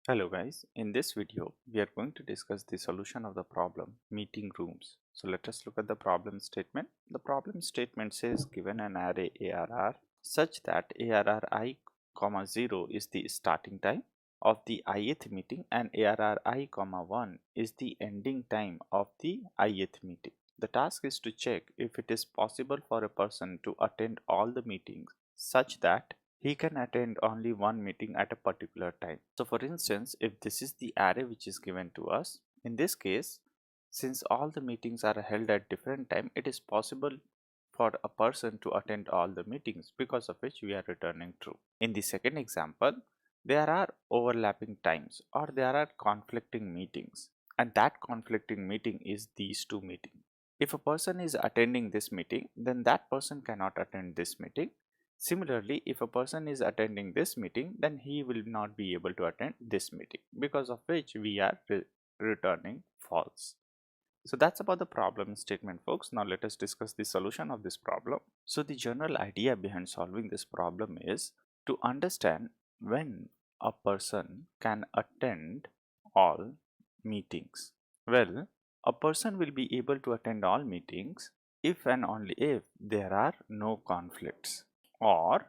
Hello guys, in this video we are going to discuss the solution of the problem meeting rooms. So let us look at the problem statement. The problem statement says given an array ARR such that ARR I, 0 is the starting time of the ith meeting and ARR I, 1 is the ending time of the ith meeting. The task is to check if it is possible for a person to attend all the meetings such that he can attend only one meeting at a particular time. So for instance, if this is the array which is given to us, in this case, since all the meetings are held at different time, it is possible for a person to attend all the meetings, because of which we are returning true. In the second example, there are overlapping times or there are conflicting meetings, and that conflicting meeting is these two meetings. If a person is attending this meeting, then that person cannot attend this meeting. Similarly, if a person is attending this meeting, then he will not be able to attend this meeting, because of which we are returning false. So that's about the problem statement, folks. Now let us discuss the solution of this problem. So the general idea behind solving this problem is to understand when a person can attend all meetings. Well, a person will be able to attend all meetings if and only if there are no conflicts or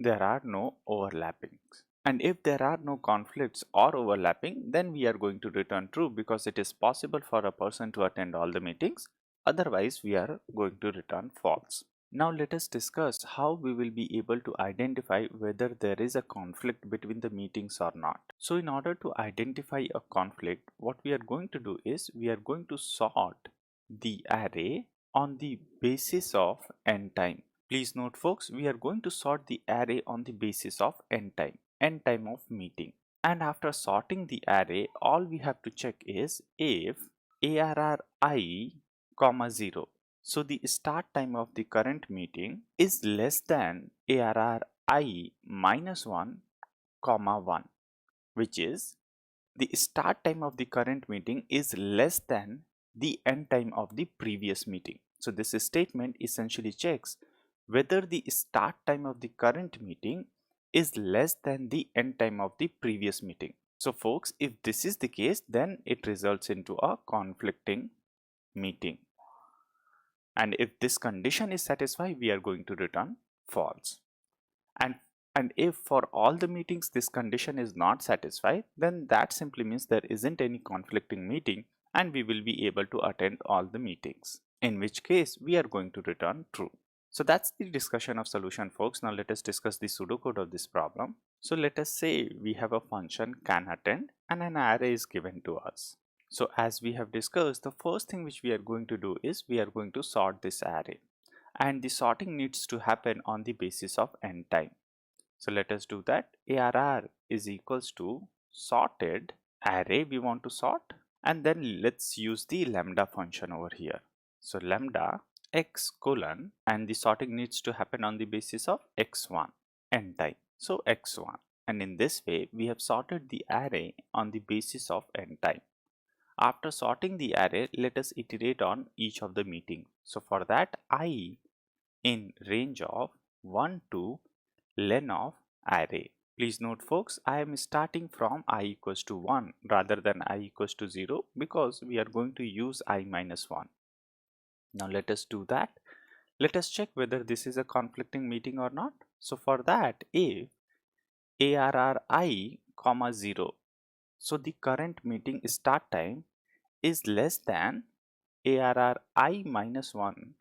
there are no overlappings. And if there are no conflicts or overlapping, then we are going to return true, because it is possible for a person to attend all the meetings. Otherwise, we are going to return false. Now let us discuss how we will be able to identify whether there is a conflict between the meetings or not. So in order to identify a conflict, what we are going to do is we are going to sort the array on the basis of n time. Please note, folks, we are going to sort the array on the basis of n time of meeting. And after sorting the array, all we have to check is if ARR I, 0. So the start time of the current meeting is less than ARR I minus 1, 1, which is the start time of the current meeting is less than the end time of the previous meeting. So this statement essentially checks whether the start time of the current meeting is less than the end time of the previous meeting. So folks, if this is the case, then it results into a conflicting meeting. And if this condition is satisfied, we are going to return false. And if for all the meetings this condition is not satisfied, then that simply means there isn't any conflicting meeting and we will be able to attend all the meetings, in which case we are going to return true. So that's the discussion of solution, folks. Now let us discuss the pseudocode of this problem. So let us say we have a function can attend and an array is given to us. So as we have discussed, the first thing which we are going to do is we are going to sort this array, and the sorting needs to happen on the basis of n time. So let us do that. ARR is equals to sorted array we want to sort, and then let's use the lambda function over here. So lambda x colon, and the sorting needs to happen on the basis of x1 n time. So x1, and in this way we have sorted the array on the basis of n time. After sorting the array, let us iterate on each of the meetings. So for that, I in range of 1 to len of array. Please note, folks, I am starting from I equals to 1 rather than I equals to 0, because we are going to use I minus 1. Now let us do that. Let us check whether this is a conflicting meeting or not. So for that, if ARR I, 0, so the current meeting start time is less than ARR I minus 1,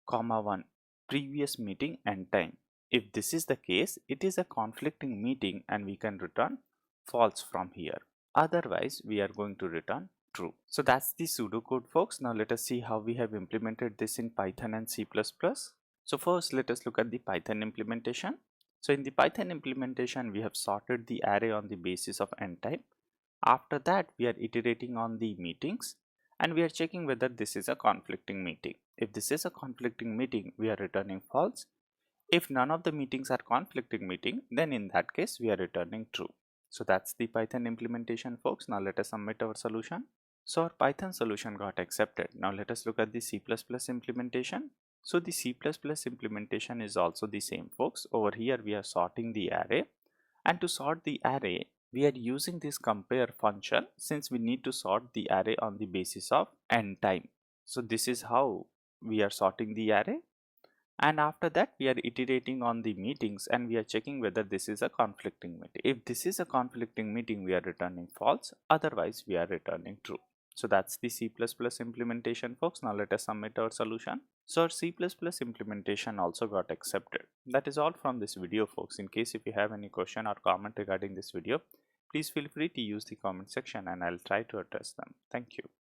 1 previous meeting end time. If this is the case, it is a conflicting meeting and we can return false from here. Otherwise, we are going to return true. So that's the pseudocode, folks. Now let us see how we have implemented this in Python and C++. So first, let us look at the Python implementation. So in the Python implementation, we have sorted the array on the basis of n time. After that, we are iterating on the meetings and we are checking whether this is a conflicting meeting. If this is a conflicting meeting, we are returning false. If none of the meetings are conflicting meeting, then in that case we are returning true. So that's the Python implementation, folks. Now let us submit our solution. So our Python solution got accepted. Now let us look at the C++ implementation. So the C++ implementation is also the same, folks. Over here we are sorting the array, and to sort the array we are using this compare function since we need to sort the array on the basis of n time. So this is how we are sorting the array, and after that we are iterating on the meetings and we are checking whether this is a conflicting meeting. If this is a conflicting meeting, we are returning false, otherwise we are returning true. So that's the C++ implementation, folks. Now let us submit our solution. So our C++ implementation also got accepted. That is all from this video, folks. In case if you have any question or comment regarding this video, please feel free to use the comment section and I'll try to address them. Thank you.